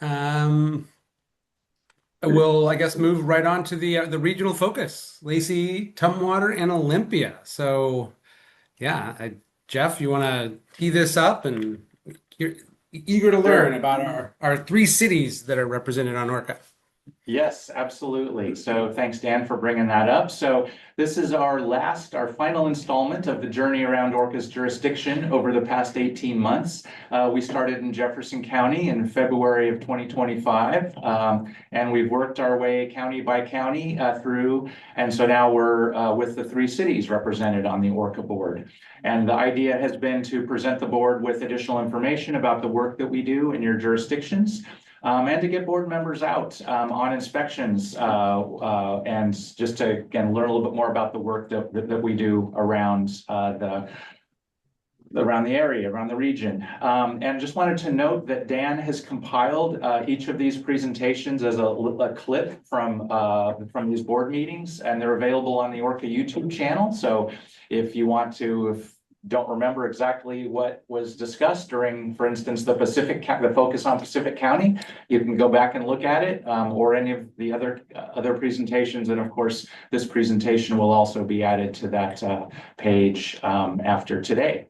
Um, we'll, I guess, move right on to the regional focus. Lacey, Tumwater, and Olympia. So, yeah, Jeff, you want to tee this up, and you're eager to learn Sure. about our three cities that are represented on ORCAA. Yes, absolutely. So thanks, Dan, for bringing that up. So this is our final installment of the journey around ORCAA's jurisdiction over the past 18 months. We started in Jefferson County in February of 2025, and we've worked our way county by county through. And so now we're with the three cities represented on the ORCAA board. And the idea has been to present the board with additional information about the work that we do in your jurisdictions. And to get board members out on inspections and just to, again, learn a little bit more about the work that we do around around the area, around the region. And just wanted to note that Dan has compiled each of these presentations as a clip from these board meetings, and they're available on the ORCAA YouTube channel. So if you want to, if don't remember exactly what was discussed during, for instance, the focus on Pacific County, you can go back and look at it, or any of the other presentations. And of course, this presentation will also be added to that page after today.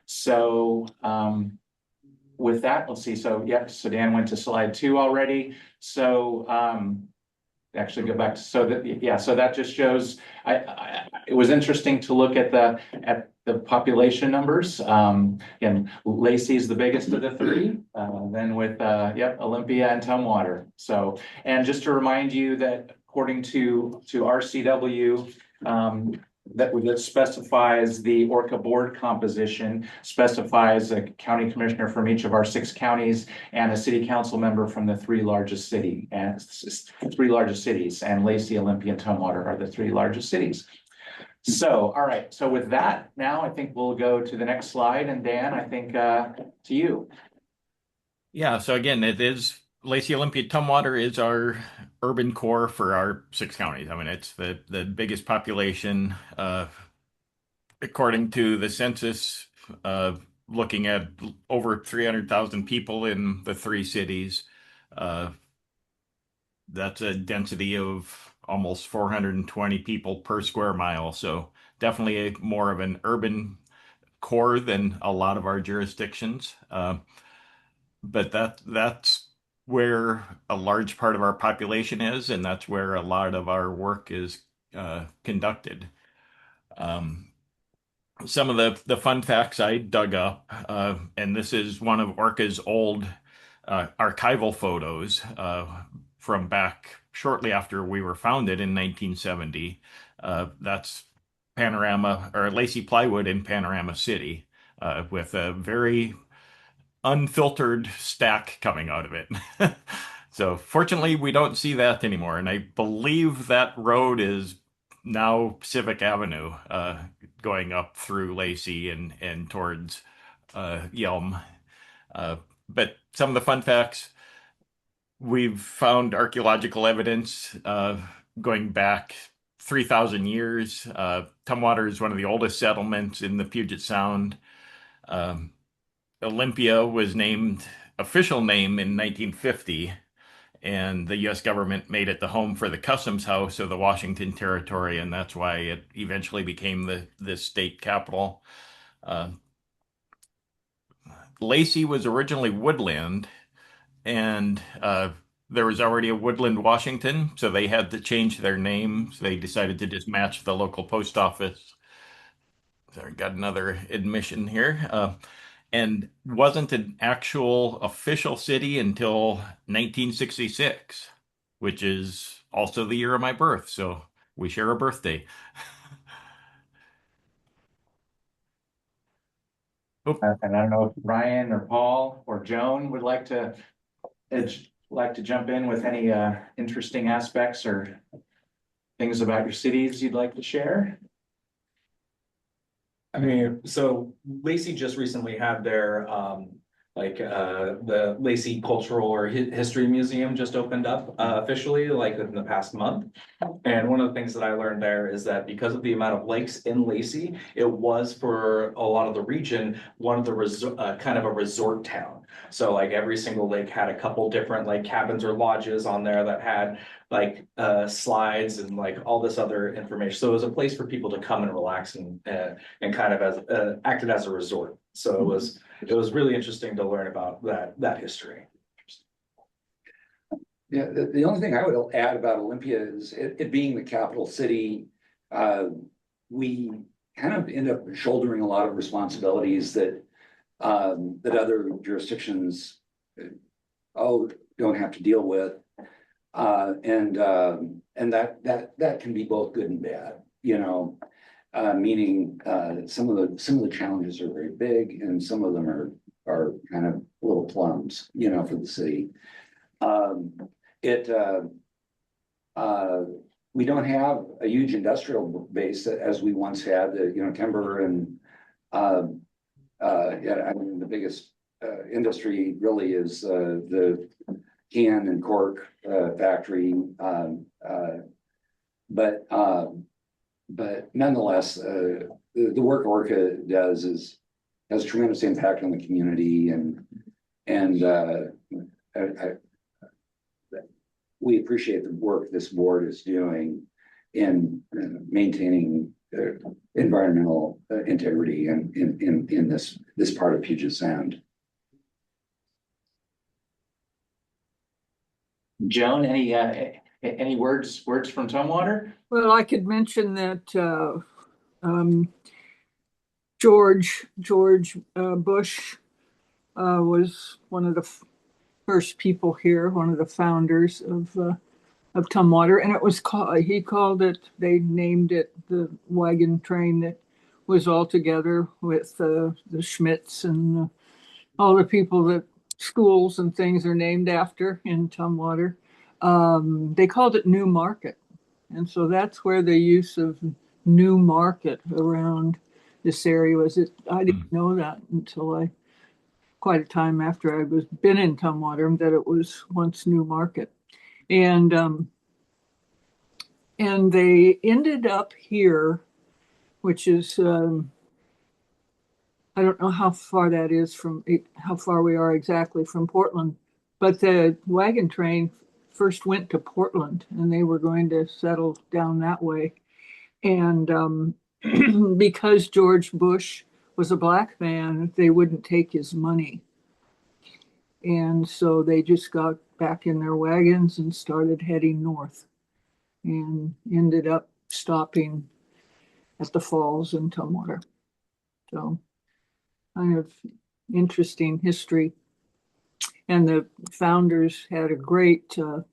So with that, let's see. So yeah, so Dan went to slide 2 already. So actually go back to, so that, yeah, so that just shows, it was interesting to look at the population numbers. Again, Lacey is the biggest of the three, then with, Olympia and Tumwater. So, and just to remind you that according to RCW, that specifies the ORCAA board composition, specifies a county commissioner from each of our 6 counties and a city council member from the three largest cities. And Lacey, Olympia, and Tumwater are the 3 largest cities. So, all right. So with that, now I think we'll go to the next slide. And Dan, I think to you. Yeah, so again, it is Lacey, Olympia, Tumwater is our urban core for our 6 counties. I mean, it's the biggest population, according to the census, looking at over 300,000 people in the 3 cities. That's a density of almost 420 people per square mile. So definitely more of an urban core than a lot of our jurisdictions. But that's where a large part of our population is, and that's where a lot of our work is conducted. Some of the fun facts I dug up, and this is one of ORCAA's old archival photos from back shortly after we were founded in 1970. That's Panorama or Lacey Plywood in Panorama City, with a very unfiltered stack coming out of it. So fortunately, we don't see that anymore. And I believe that road is now Pacific Avenue, going up through Lacey and towards Yelm. But some of the fun facts, we've found archaeological evidence going back 3,000 years. Tumwater is one of the oldest settlements in the Puget Sound. Olympia was named official name in 1950, and the U.S. government made it the home for the Customs House of the Washington Territory, and that's why it eventually became the state capital. Lacey was originally Woodland, and there was already a Woodland, Washington, so they had to change their names. They decided to just match the local post office. Sorry, got another admission here. And wasn't an actual official city until 1966, which is also the year of my birth. So we share a birthday. Oh, And I don't know if Ryan or Paul or Joan would like to jump in with any interesting aspects or things about your cities you'd like to share. I mean, so Lacey just recently had their the Lacey Cultural or History Museum just opened up officially like in the past month. And one of the things that I learned there is that because of the amount of lakes in Lacey, it was for a lot of the region one of the kind of a resort town. So like every single lake had a couple different like cabins or lodges on there that had like slides and like all this other information. So it was a place for people to come and relax and kind of as acted as a resort. So it was really interesting to learn about that history. Yeah, the only thing I would add about Olympia is it being the capital city, we kind of end up shouldering a lot of responsibilities that other jurisdictions don't have to deal with. And that can be both good and bad, you know, meaning some of the challenges are very big and some of them are kind of little plums, you know, for the city. We don't have a huge industrial base as we once had, you know, timber and yeah, I mean, the biggest industry really is the can and cork factory. But nonetheless, the work ORCAA does has tremendous impact on the community, and we appreciate the work this board is doing in maintaining environmental integrity in this part of Puget Sound. Joan, any words from Tumwater? Well, I could mention that George Bush was one of the first people here, one of the founders of Tumwater, and it was they named it the wagon train that was all together with the Schmidts and all the people that schools and things are named after in Tumwater. They called it New Market. And so that's where the use of New Market around this area was. I didn't know that until quite a time after I was been in Tumwater, that it was once New Market. And they ended up here, which is I don't know how far that is how far we are exactly from Portland, but the wagon train first went to Portland and they were going to settle down that way. And because George Bush was a black man, they wouldn't take his money. And so they just got back in their wagons and started heading north and ended up stopping at the falls in Tumwater. So kind of interesting history. And the founders had a great, the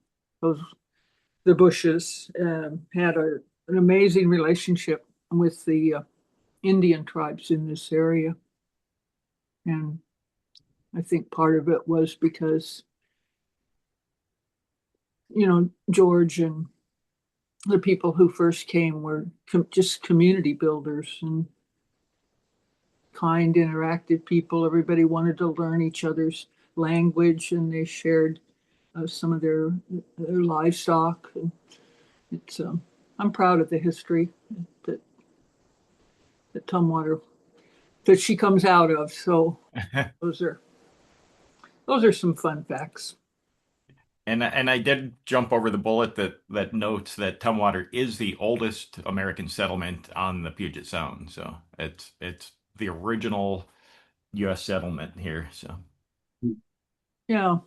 Bushes had an amazing relationship with the Indian tribes in this area. And I think part of it was because, you know, George and the people who first came were just community builders and kind, interactive people. Everybody wanted to learn each other's language, and they shared some of their livestock. And it's I'm proud of the history that Tumwater that she comes out of. So those are some fun facts. And I did jump over the bullet that notes that Tumwater is the oldest American settlement on the Puget Sound. So it's the original U.S. settlement here. So Yeah,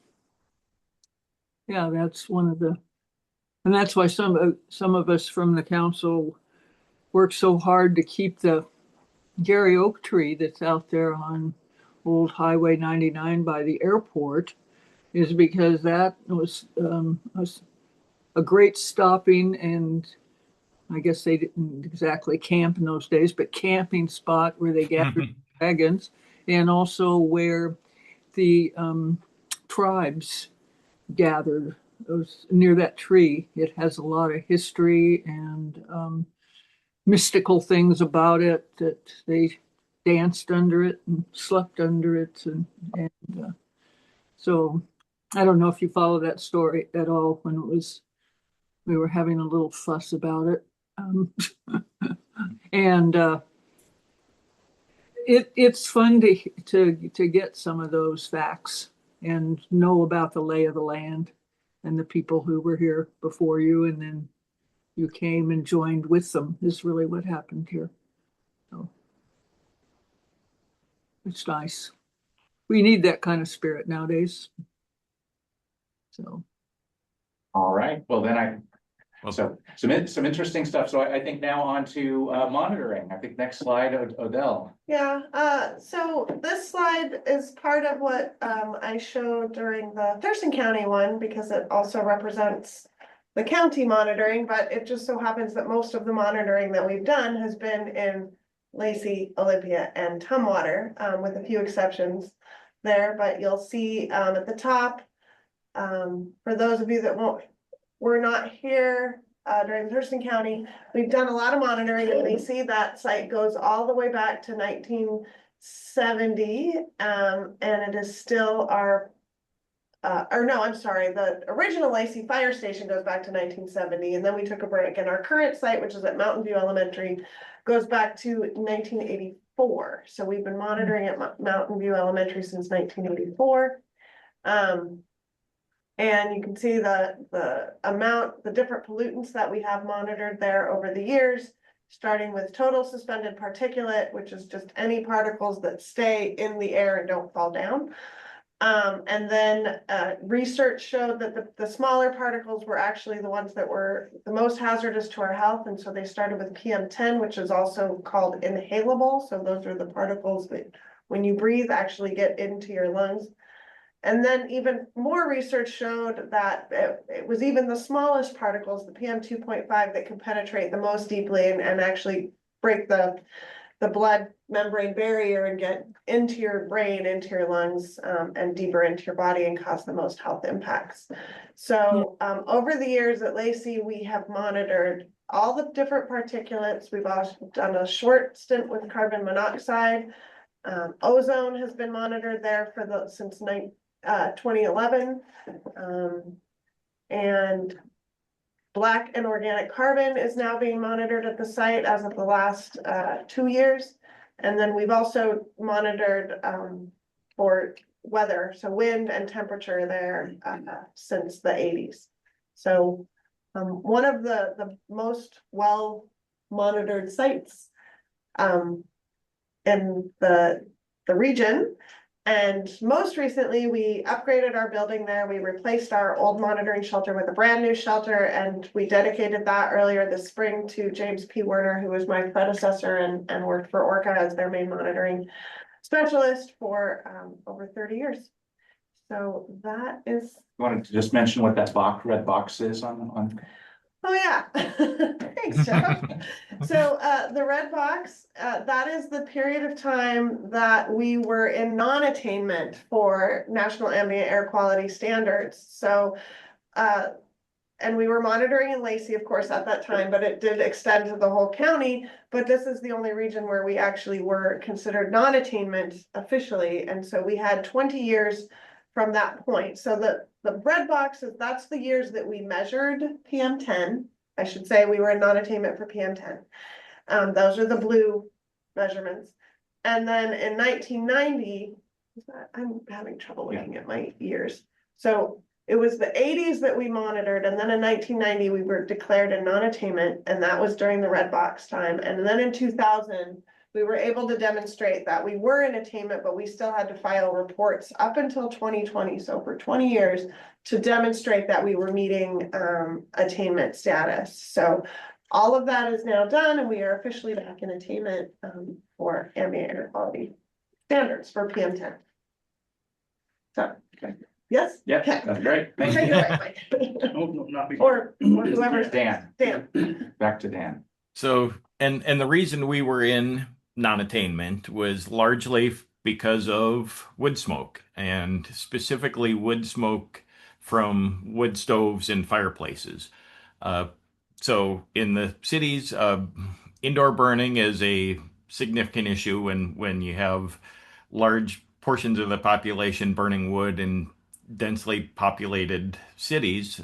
that's one of and that's why some of us from the council work so hard to keep the Gary Oak tree that's out there on Old Highway 99 by the airport, is because that was a great stopping, and I guess they didn't exactly camp in those days, but camping spot where they gathered wagons, and also where the tribes gathered. It was near that tree. It has a lot of history and mystical things about it, that they danced under it and slept under it, and so I don't know if you follow that story at all. When we were having a little fuss about it, and it's fun to get some of those facts and know about the lay of the land and the people who were here before you, and then you came and joined with them is really what happened here. So it's nice. We need that kind of spirit nowadays. So All right, well, then Well, so some interesting stuff. So I think now on to monitoring. I think next slide, Odell. Yeah, so this slide is part of what I showed during the Thurston County one because it also represents the county monitoring, but it just so happens that most of the monitoring that we've done has been in Lacey, Olympia, and Tumwater, with a few exceptions there. But you'll see at the top, for those of you that were not here during Thurston County, we've done a lot of monitoring, and we see that site goes all the way back to 1970, and it is still our, or no, I'm sorry, the original Lacey Fire Station goes back to 1970, and then we took a break, and our current site, which is at Mountain View Elementary, goes back to 1984. So we've been monitoring at Mountain View Elementary since 1984. And you can see the amount, the different pollutants that we have monitored there over the years, starting with total suspended particulate, which is just any particles that stay in the air and don't fall down. And then research showed that the smaller particles were actually the ones that were the most hazardous to our health. And so they started with PM10, which is also called inhalable. So those are the particles that when you breathe actually get into your lungs. And then even more research showed that it was even the smallest particles, the PM 2.5, that could penetrate the most deeply and actually break the blood membrane barrier and get into your brain, into your lungs, and deeper into your body and cause the most health impacts. So over the years at Lacey, we have monitored all the different particulates. We've also done a short stint with carbon monoxide. Ozone has been monitored there since 2011, and black and organic carbon is now being monitored at the site as of the last 2 years. And then we've also monitored for weather, so wind and temperature there since the 80s. So one of the most well monitored sites in the region. And most recently, we upgraded our building there. We replaced our old monitoring shelter with a brand new shelter, and we dedicated that earlier this spring to James P. Werner, who was my predecessor and worked for ORCAA as their main monitoring specialist for over 30 years. So that is. You wanted to just mention what that red box is on. Oh, yeah. Thanks, Jeff. So the red box, that is the period of time that we were in non-attainment for national ambient air quality standards. So, and we were monitoring in Lacey, of course, at that time, but it did extend to the whole county. But this is the only region where we actually were considered non-attainment officially. And so we had 20 years from that point. So the red box that's the years that we measured PM10. I should say we were in non-attainment for PM10. Those are the blue measurements. And then in 1990, I'm having trouble looking at my years. So it was the 80s that we monitored. And then in 1990, we were declared in non-attainment, and that was during the red box time. And then in 2000, we were able to demonstrate that we were in attainment, but we still had to file reports up until 2020. So for 20 years to demonstrate that we were meeting attainment status. So all of that is now done, and we are officially back in attainment for ambient air quality standards for PM10. So, okay. Yes? Yeah, Okay. that's great. Thank Take you. it away, Mike. No, not me. Or whoever's Dan, Dan. back to Dan. So, and the reason we were in non-attainment was largely because of wood smoke, and specifically wood smoke from wood stoves and fireplaces. So in the cities, indoor burning is a significant issue when you have large portions of the population burning wood in densely populated cities.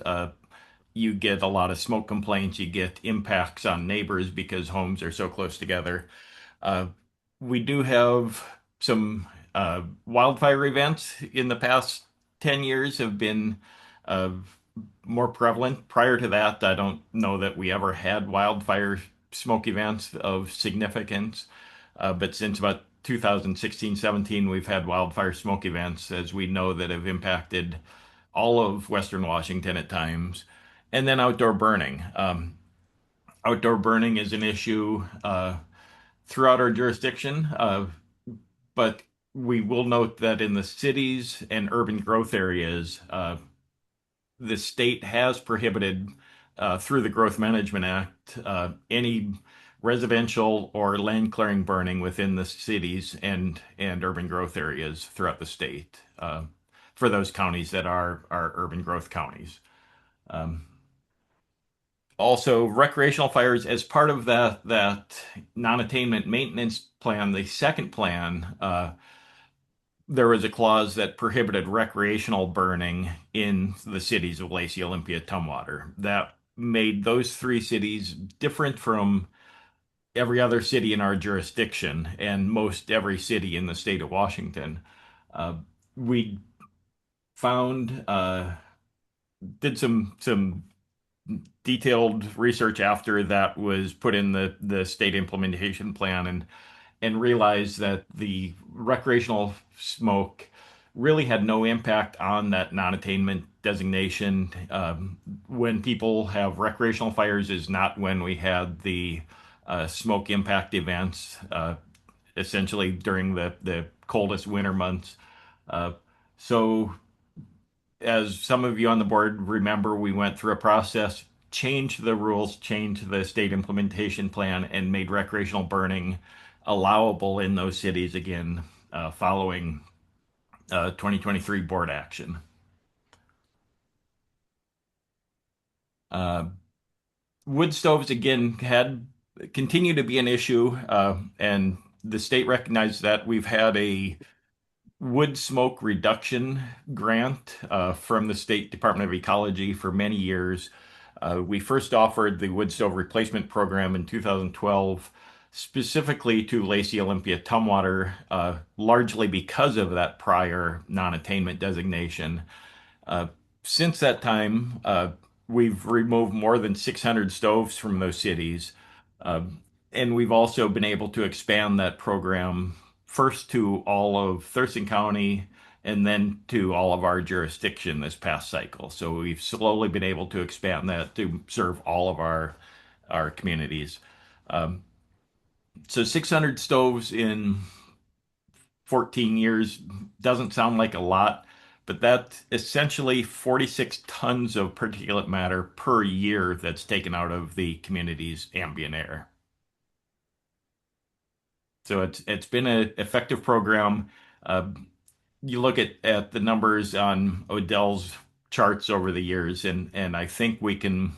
You get a lot of smoke complaints. You get impacts on neighbors because homes are so close together. we do have some wildfire events in the past 10 years have been uh, more prevalent. Prior to that, I don't know that we ever had wildfire smoke events of significance. But since about 2016, 17, we've had wildfire smoke events, as we know, that have impacted all of Western Washington at times. And then outdoor burning. Outdoor burning is an issue throughout our jurisdiction, but we will note that in the cities and urban growth areas, the state has prohibited, through the Growth Management Act, any residential or land clearing burning within the cities and urban growth areas throughout the state, for those counties that are urban growth counties. Um, Also, recreational fires, as part of that non-attainment maintenance plan, the second plan, there was a clause that prohibited recreational burning in the cities of Lacey, Olympia, Tumwater. That made those three cities different from every other city in our jurisdiction and most every city in the state of Washington. Uh, we found did some detailed research after that was put in the state implementation plan, and realized that the recreational smoke really had no impact on that non-attainment designation. When people have recreational fires is not when we had the smoke impact events, essentially during the coldest winter months. Uh, so as some of you on the board remember, we went through a process, changed the rules, changed the state implementation plan, and made recreational burning allowable in those cities again, following 2023 board action. Uh, Wood stoves again had continue to be an issue, and the state recognized that. We've had a wood smoke reduction grant from the State Department of Ecology for many years. We first offered the wood stove replacement program in 2012, specifically to Lacey, Olympia, Tumwater, largely because of that prior non-attainment designation. Uh, since that time, we've removed more than 600 stoves from those cities. And we've also been able to expand that program first to all of Thurston County and then to all of our jurisdiction this past cycle. So we've slowly been able to expand that to serve all of our communities. Um, so 600 stoves in 14 years doesn't sound like a lot, but that's essentially 46 tons of particulate matter per year that's taken out of the community's ambient air. So it's been an effective program. Uh, you look at the numbers on Odell's charts over the years, and I think we can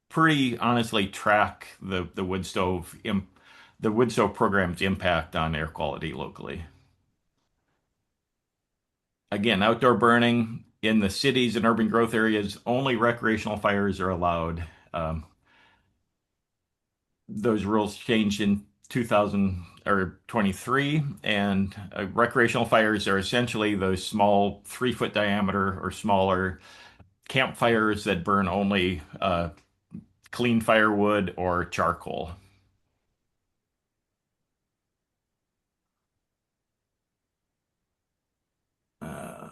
pretty honestly track the the wood stove program's impact on air quality locally. Again, outdoor burning in the cities and urban growth areas, only recreational fires are allowed. Um, those rules changed in 2000 or 23, and recreational fires are essentially those small 3-foot diameter or smaller campfires that burn only clean firewood or charcoal. Uh,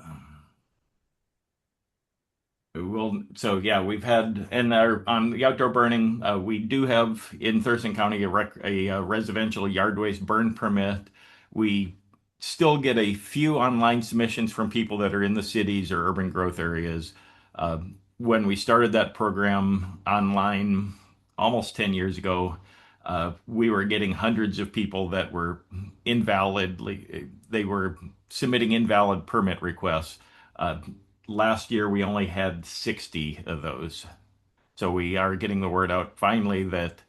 so yeah, we've had, and on the outdoor burning, we do have in Thurston County a residential yard waste burn permit. We still get a few online submissions from people that are in the cities or urban growth areas. When we started that program online almost 10 years ago, we were getting hundreds of people that were they were submitting invalid permit requests. Last year, we only had 60 of those. So we are getting the word out finally that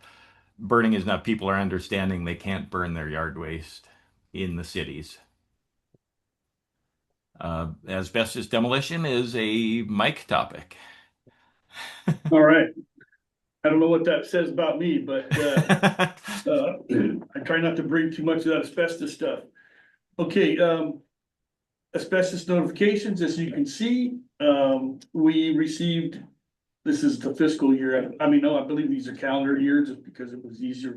burning is not, people are understanding they can't burn their yard waste in the cities. Asbestos demolition is a mic topic. All right. I don't know what that says about me, but I try not to bring too much of that asbestos stuff. Okay, asbestos notifications, as you can see, we received, this is the fiscal year. I mean, no, I believe these are calendar years just because it was easier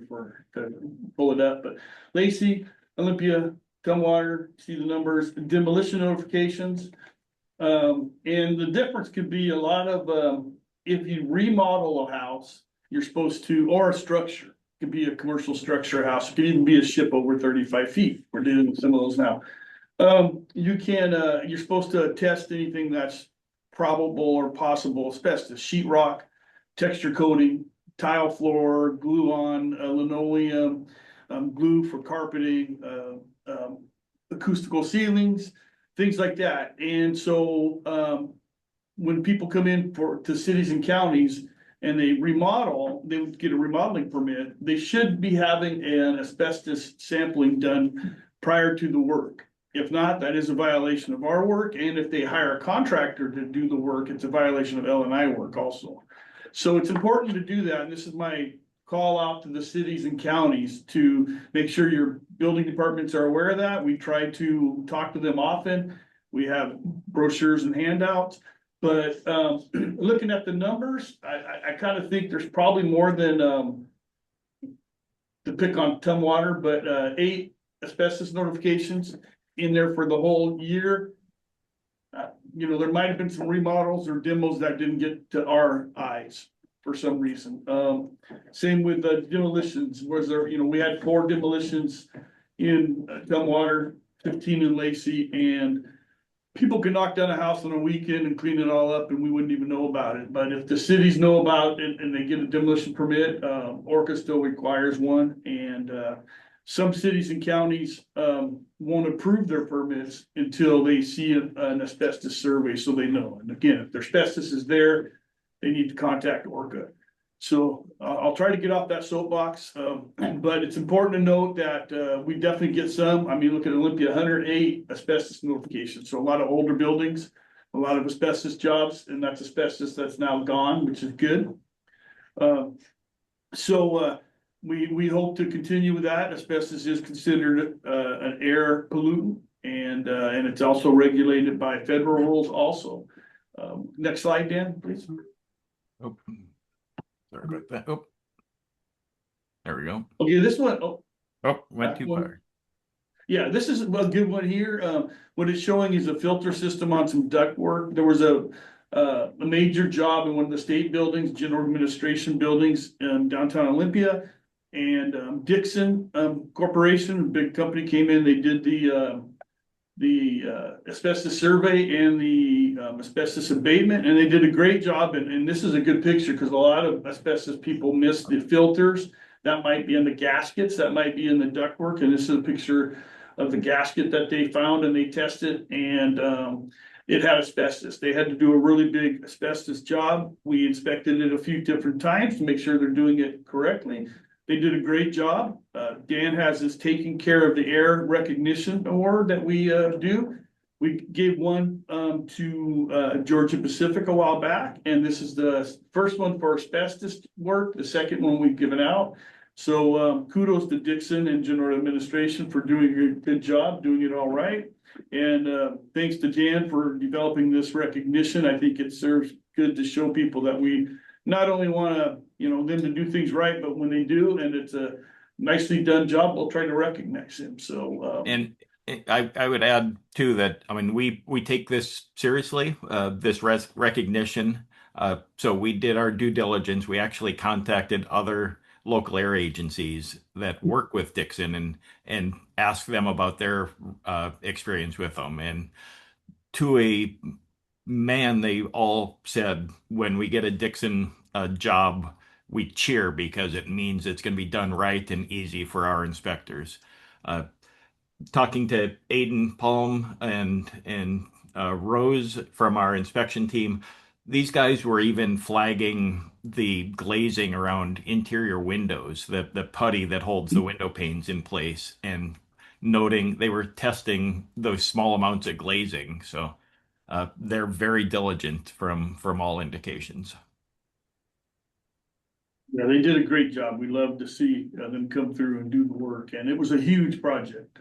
to pull it up, but Lacey, Olympia, Tumwater, see the numbers, demolition notifications. And the difference could be a lot of, if you remodel a house, you're supposed to, or a structure, it could be a commercial structure house, it could even be a ship over 35 feet. We're doing some of those now. You can, you're supposed to test anything that's probable or possible asbestos, sheetrock, texture coating, tile floor, glue on, linoleum, glue for carpeting, acoustical ceilings, things like that. And so, when people come in to cities and counties and they remodel, they would get a remodeling permit. They should be having an asbestos sampling done prior to the work. If not, that is a violation of our work. And if they hire a contractor to do the work, it's a violation of L&I work also. So it's important to do that. And this is my call out to the cities and counties to make sure your building departments are aware of that. We try to talk to them often. We have brochures and handouts. But looking at the numbers, I kind of think there's probably more than to pick on Tumwater, but 8 asbestos notifications in there for the whole year. You know, there might have been some remodels or demos that didn't get to our eyes for some reason. Same with the demolitions. Was there, you know, we had 4 demolitions in Tumwater, 15 in Lacey, and people can knock down a house on a weekend and clean it all up and we wouldn't even know about it. But if the cities know about it and they get a demolition permit, ORCAA still requires one. And some cities and counties won't approve their permits until they see an asbestos survey so they know. And again, if their asbestos is there, they need to contact ORCAA. So I'll try to get off that soapbox, but it's important to note that we definitely get some. I mean, look at Olympia, 108 asbestos notifications. So a lot of older buildings, a lot of asbestos jobs, and that's asbestos that's now gone, which is good. We hope to continue with that. Asbestos is considered an air pollutant, and it's also regulated by federal rules also. Next slide, Dan, please. Oh. Sorry about that. Oh, there we go. Okay, this one. Oh, went too far. Yeah, this is a good one here. What it's showing is a filter system on some duct work. There was a major job in one of the state buildings, general administration buildings in downtown Olympia. And Dixon Corporation, a big company, came in. They did the asbestos survey and the asbestos abatement, and they did a great job. And this is a good picture because a lot of asbestos people miss the filters. That might be in the gaskets, that might be in the ductwork. And this is a picture of the gasket that they found and they tested, and it had asbestos. They had to do a really big asbestos job. We inspected it a few different times to make sure they're doing it correctly. They did a great job. Dan has this taking care of the air recognition award that we do. We gave one to Georgia Pacific a while back, and this is the first one for asbestos work, the second one we've given out. So kudos to Dixon and General Administration for doing a good job, doing it all right. And thanks to Dan for developing this recognition. I think it serves good to show people that we not only want to, you know, them to do things right, but when they do, and it's a nicely done job, we'll try to recognize him. So, and I would add too that, I mean, we take this seriously, this recognition. So we did our due diligence. We actually contacted other local air agencies that work with Dixon and asked them about their experience with them. And to a man, they all said, when we get a Dixon job, we cheer because it means it's going to be done right and easy for our inspectors. Talking to Aiden Palm and Rose from our inspection team, these guys were even flagging the glazing around interior windows, the putty that holds the window panes in place, and noting they were testing those small amounts of glazing. So they're very diligent from all indications. Yeah, they did a great job. We love to see them come through and do the work, and it was a huge project.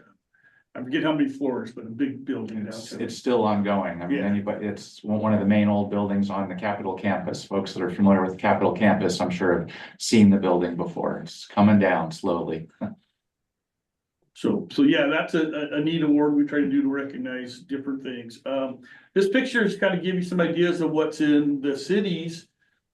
I forget how many floors, but a big building downtown. It's still ongoing. I mean, Yeah. anybody, it's one of the main old buildings on the Capitol campus. Folks that are familiar with Capitol campus, I'm sure have seen the building before. It's coming down slowly. So yeah, that's a neat award we try to do to recognize different things. This picture is kind of give you some ideas of what's in the cities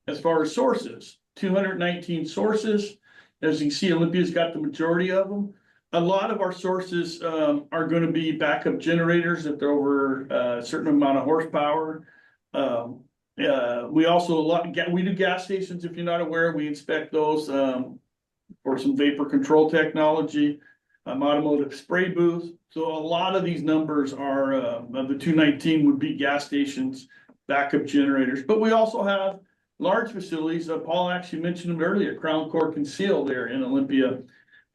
as far as sources. 219 sources. As you can see, Olympia's got the majority of them. A lot of our sources are going to be backup generators if they're over a certain amount of horsepower. We also we do gas stations. If you're not aware, we inspect those for some vapor control technology. Automotive spray booths. So a lot of these numbers are of the 219 would be gas stations, backup generators, but we also have large facilities. Paul actually mentioned them earlier, Crown Cork and Seal there in Olympia.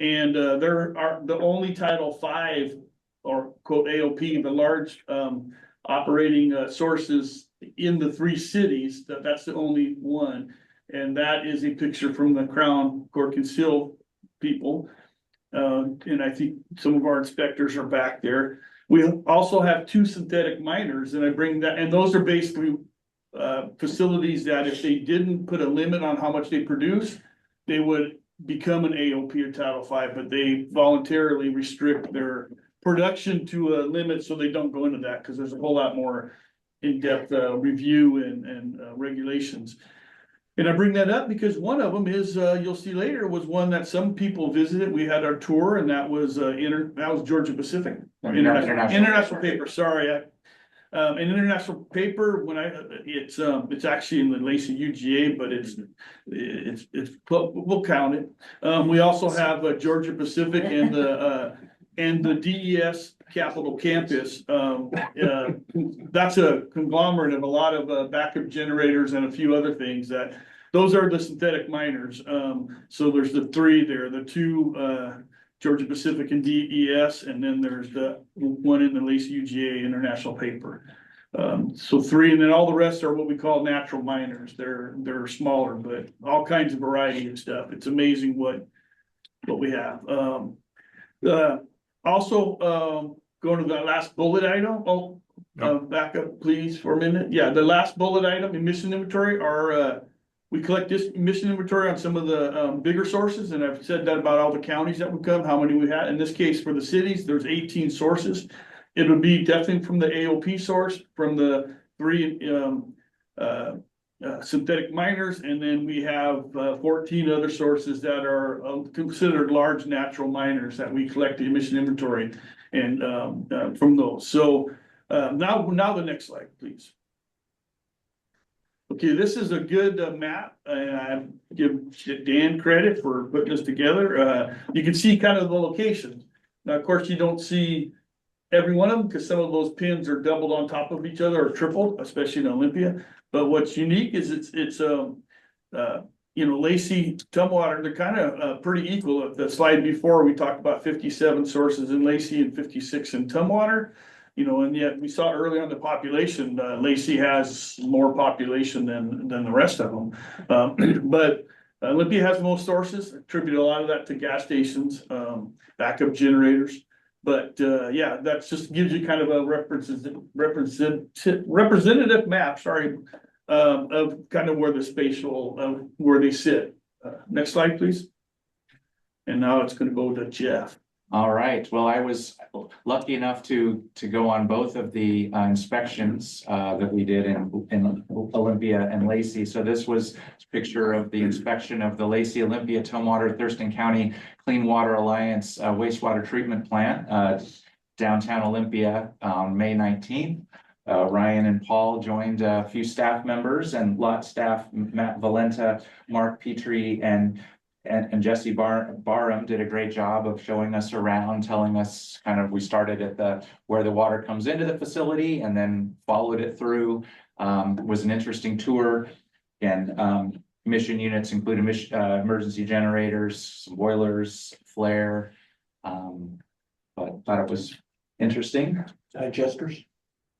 And there are the only Title V or quote AOP, the large operating sources in the 3 cities. That's the only one. And that is a picture from the Crown Cork and Seal people. And I think some of our inspectors are back there. We also have 2 synthetic miners, and I bring that, and those are basically facilities that if they didn't put a limit on how much they produce, they would become an AOP or Title V, but they voluntarily restrict their production to a limit so they don't go into that because there's a whole lot more in-depth review and regulations. And I bring that up because one of them is, you'll see later, was one that some people visited. We had our tour, and that was Georgia Pacific. International paper, sorry. An international paper, it's actually in the Lacey UGA, but we'll count it. We also have Georgia Pacific and the DES Capitol Campus. That's a conglomerate of a lot of backup generators and a few other things those are the synthetic miners. So there's the 3 there, the 2 Georgia Pacific and DES, and then there's the one in the Lacey UGA International Paper. So 3, and then all the rest are what we call natural miners. They're smaller, but all kinds of variety of stuff. It's amazing what we have. Also, going to that last bullet item. Back up please for a minute. Yeah, the last bullet item, emission inventory, are we collect this emission inventory on some of the bigger sources, and I've said that about all the counties that would come, how many we had. In this case, for the cities, there's 18 sources. It would be definitely from the AOP source, from the 3 synthetic miners, and then we have 14 other sources that are considered large natural miners that we collect the emission inventory and from those. So now the next slide, please. Okay, this is a good map, and I give Dan credit for putting this together. You can see kind of the locations. Now, of course, you don't see every one of them because some of those pins are doubled on top of each other or tripled, especially in Olympia. But what's unique is it's Lacey, Tumwater, they're kind of pretty equal. The slide before, we talked about 57 sources in Lacey and 56 in Tumwater. And yet we saw early on the population, Lacey has more population than the rest of them. But Olympia has the most sources, attribute a lot of that to gas stations, backup generators. But yeah, that just gives you kind of a representative map, of kind of where the spatial, where they sit. Next slide, please. And now it's going to go to Jeff. All right. Well, I was lucky enough to go on both of the inspections that we did in Olympia and Lacey. So this was a picture of the inspection of the Lacey, Olympia, Tumwater, Thurston County Clean Water Alliance wastewater treatment plant, downtown Olympia on May 19th. Ryan and Paul joined a few staff members and lot staff, Matt Valenta, Mark Petrie, and Jesse Barham did a great job of showing us around, telling us kind of, we started at where the water comes into the facility and then followed it through. It was an interesting tour, and mission units include emergency generators, some boilers, flare. But thought it was interesting. Digesters?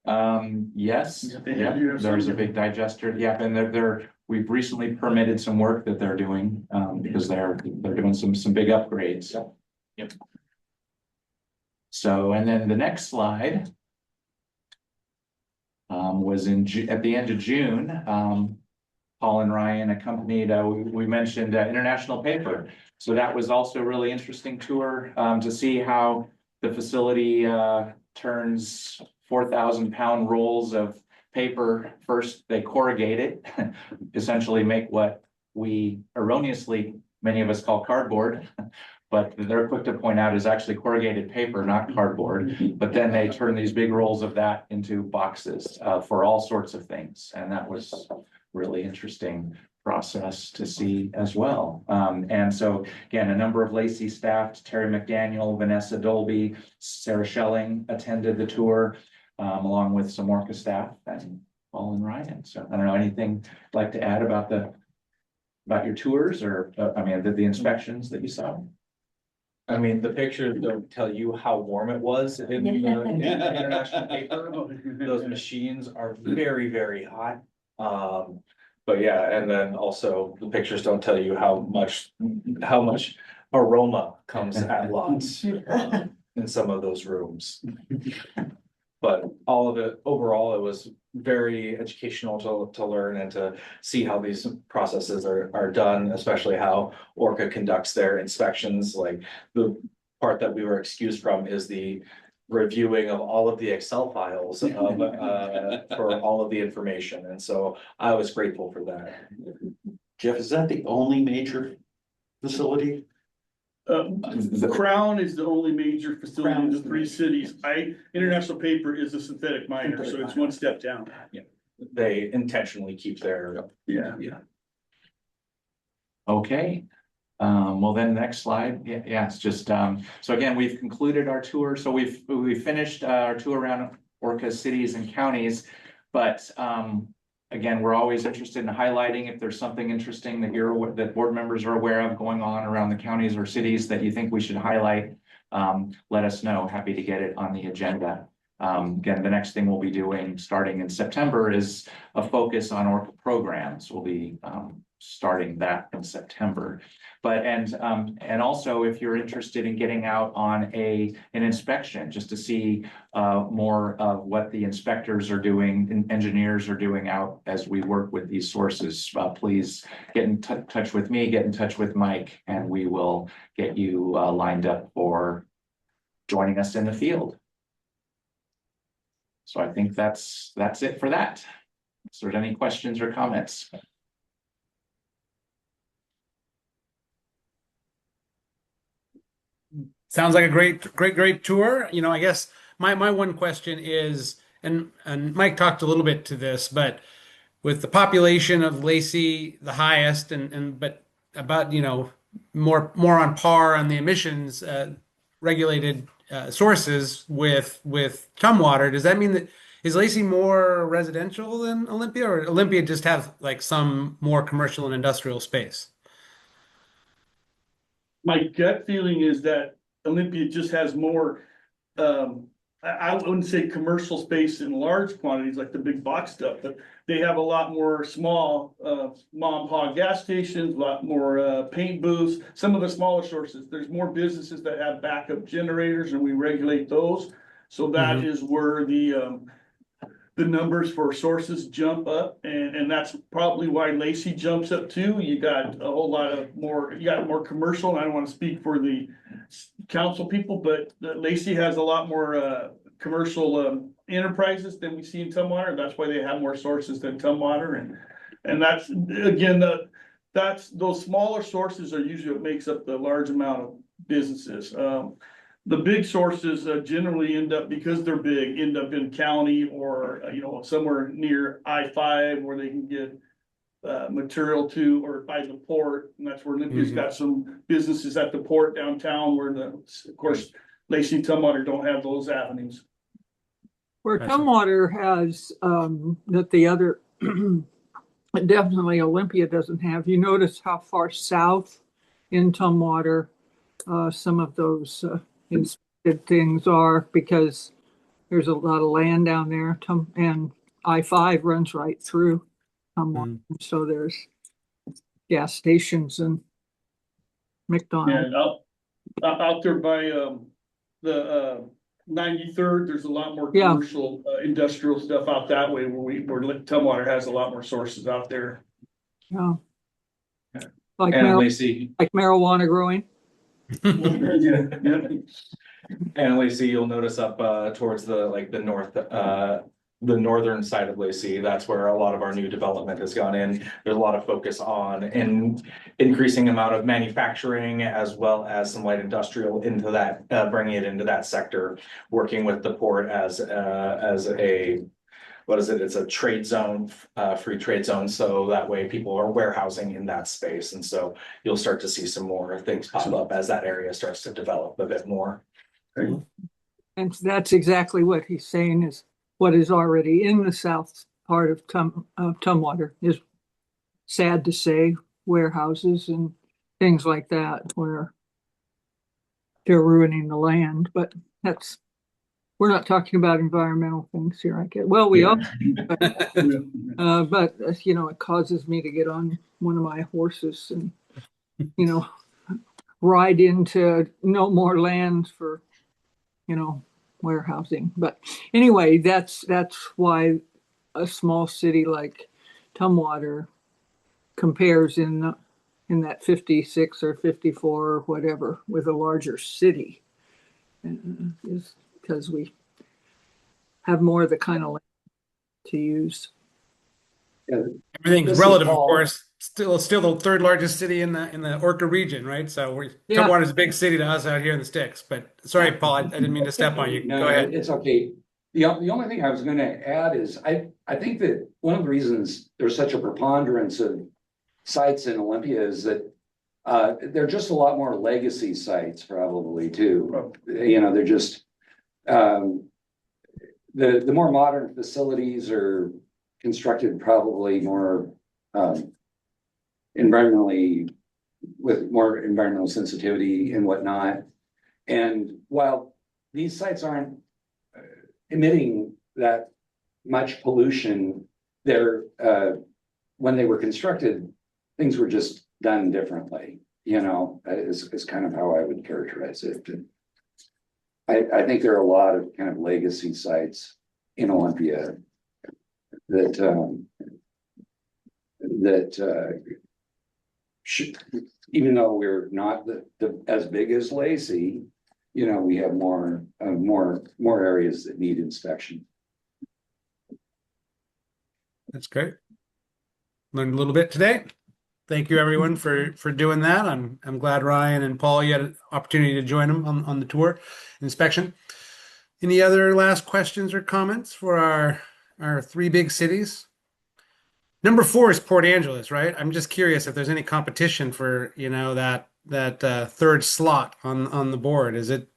Yes, Yeah, they have there's a some. big digester. Yeah, and we've recently permitted some work that they're doing, because they're doing some big upgrades. Yep. So, and then the next slide was at the end of June. Paul and Ryan accompanied, we mentioned International Paper. So that was also a really interesting tour to see how the facility turns 4,000-pound rolls of paper. First, they corrugate it, essentially make what we erroneously, many of us call cardboard, but they're quick to point out is actually corrugated paper, not cardboard. But then they turn these big rolls of that into boxes for all sorts of things. And that was really interesting process to see as well. And so again, a number of Lacey staff, Terry McDaniel, Vanessa Dolby, Sarah Schelling attended the tour, along with some ORCAA staff and Paul and Ryan. So I don't know, anything you'd like to add about your tours or, I mean, the inspections that you saw? I mean, the pictures don't tell you how warm it was in the International Paper. Those machines are very, very hot. But yeah, and then also the pictures don't tell you how much aroma comes at once in some of those rooms. But all of it, overall, it was very educational to learn and to see how these processes are done, especially how ORCAA conducts their inspections. Like the part that we were excused from is the reviewing of all of the Excel files of, for all of the information. And so I was grateful for that. Jeff, is that the only major facility? Crown is the only major facility in the three cities. International Paper is a synthetic miner, so it's one step down. They intentionally keep their. Yeah. Okay. Well, then next slide. Yeah, it's just, so again, we've concluded our tour. So we've finished our tour around ORCAA cities and counties, but, again, we're always interested in highlighting if there's something interesting that board members are aware of going on around the counties or cities that you think we should highlight. Let us know. Happy to get it on the agenda. Again, the next thing we'll be doing starting in September is a focus on ORCAA programs. We'll be starting that in September. But and also if you're interested in getting out on an inspection just to see more of what the inspectors are doing and engineers are doing out as we work with these sources, please get in touch with me, get in touch with Mike, and we will get you lined up for joining us in the field. So I think that's it for that. Is there any questions or comments? Sounds like a great tour. You know, I guess my one question is, and Mike talked a little bit to this, but with the population of Lacey the highest, but about, you know, more on par on the emissions regulated sources with Tumwater, does that mean that is Lacey more residential than Olympia, or Olympia just have like some more commercial and industrial space? My gut feeling is that Olympia just has more, I wouldn't say commercial space in large quantities like the big box stuff, but they have a lot more small mom and pop gas stations, a lot more paint booths, some of the smaller sources. There's more businesses that have backup generators and we regulate those. So that is where the numbers for sources jump up, and that's probably why Lacey jumps up too. You got a whole lot of more, you got more commercial, and I don't want to speak for the council people, but Lacey has a lot more commercial enterprises than we see in Tumwater. That's why they have more sources than Tumwater, and that's again that's those smaller sources are usually what makes up the large amount of businesses. The big sources generally end up, because they're big, end up in county or, you know, somewhere near I-5 where they can get material to, or by the port. And that's where Olympia's got some businesses at the port downtown where of course, Lacey and Tumwater don't have those avenues. Where Tumwater has that the other, definitely Olympia doesn't have. You notice how far south in Tumwater some of those inspected things are, because there's a lot of land down there, and I-5 runs right through Tumwater. So there's gas stations and McDonald's. And out there by, the, 93rd, there's a lot more Yeah. commercial, industrial stuff out that way where Tumwater has a lot more sources out there. Yeah. Like And Lacey, like marijuana growing. Yeah. and Lacey, you'll notice up towards the northern side of Lacey, that's where a lot of our new development has gone in. There's a lot of focus on increasing amount of manufacturing as well as some light industrial into that, bringing it into that sector, working with the port as a, what is it? It's a trade zone, free trade zone. So that way people are warehousing in that space. And so you'll start to see some more things pop up as that area starts to develop a bit more. And that's exactly what he's saying is what is already in the south part of Tumwater is, sad to say, warehouses and things like that where they're ruining the land. But we're not talking about environmental things here. I get, well, we are, but it causes me to get on one of my horses and, ride into no more land for, warehousing. But anyway, that's why a small city like Tumwater compares in that 56 or 54 or whatever with a larger city, is because we have more of the kind of land to use. Everything's This is relative, of Paul. course. Still the third largest city in the ORCAA region, right? So Yeah. Tumwater's a big city to us out here in the sticks. But sorry, Paul, I didn't mean to step on you. No, Go ahead. it's okay. The only thing I was gonna add is I think that one of the reasons there's such a preponderance of sites in Olympia is that they're just a lot more legacy sites probably too. They're just the more modern facilities are constructed probably more environmentally, with more environmental sensitivity and whatnot. And while these sites aren't emitting that much pollution, they're when they were constructed, things were just done differently, is kind of how I would characterize it. I think there are a lot of kind of legacy sites in Olympia that should, even though we're not as big as Lacey, we have more areas that need inspection. That's great. Learned a little bit today. Thank you everyone for doing that. I'm glad Ryan and Paul, you had an opportunity to join them on the tour inspection. Any other last questions or comments for our three big cities? Number 4 is Port Angeles, right? I'm just curious if there's any competition for, that third slot on the board. Is it,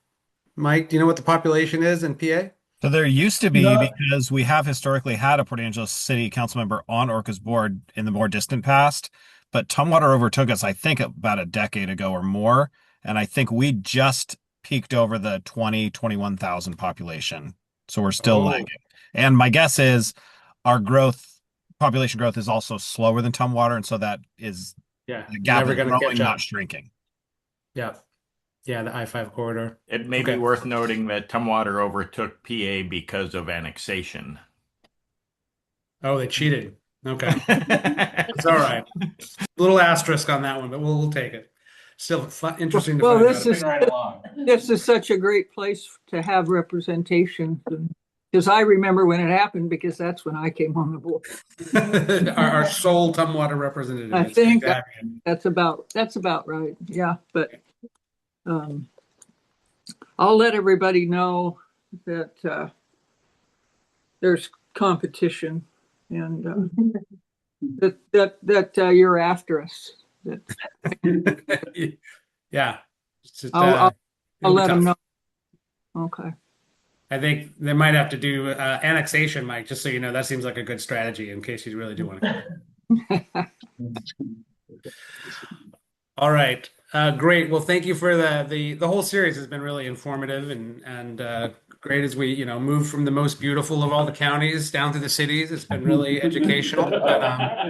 Mike, do you know what the population is in PA? So there used to be, No. because we have historically had a Port Angeles City Council member on ORCAA's board in the more distant past, but Tumwater overtook us, I think, about a decade ago or more. And I think we just peaked over the 21,000 population. So we're still lagging. And my guess is our population growth is also slower than Tumwater. And so that is the gap never is gonna growing, catch up. not shrinking. Yeah. Yeah, the I-5 corridor. It may Okay. be worth noting that Tumwater overtook PA because of annexation. Oh, they cheated. Okay. It's all right. Little asterisk on that one, but we'll take it. Still interesting to Well, find this out. is Right along. this is such a great place to have representation, because I remember when it happened, because that's when I came on the board. our sole Tumwater representative. I It's think good to have you. that's about right. Yeah, but I'll let everybody know that there's competition and that you're after us. Yeah. Just, I'll it'll be let them know. tough. Okay. I think they might have to do annexation, Mike, just so you know. That seems like a good strategy in case you really do want to. All right. Great. Well, thank you for the whole series has been really informative and great as we, move from the most beautiful of all the counties down to the cities. It's been really educational. But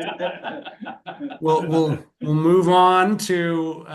we'll move on to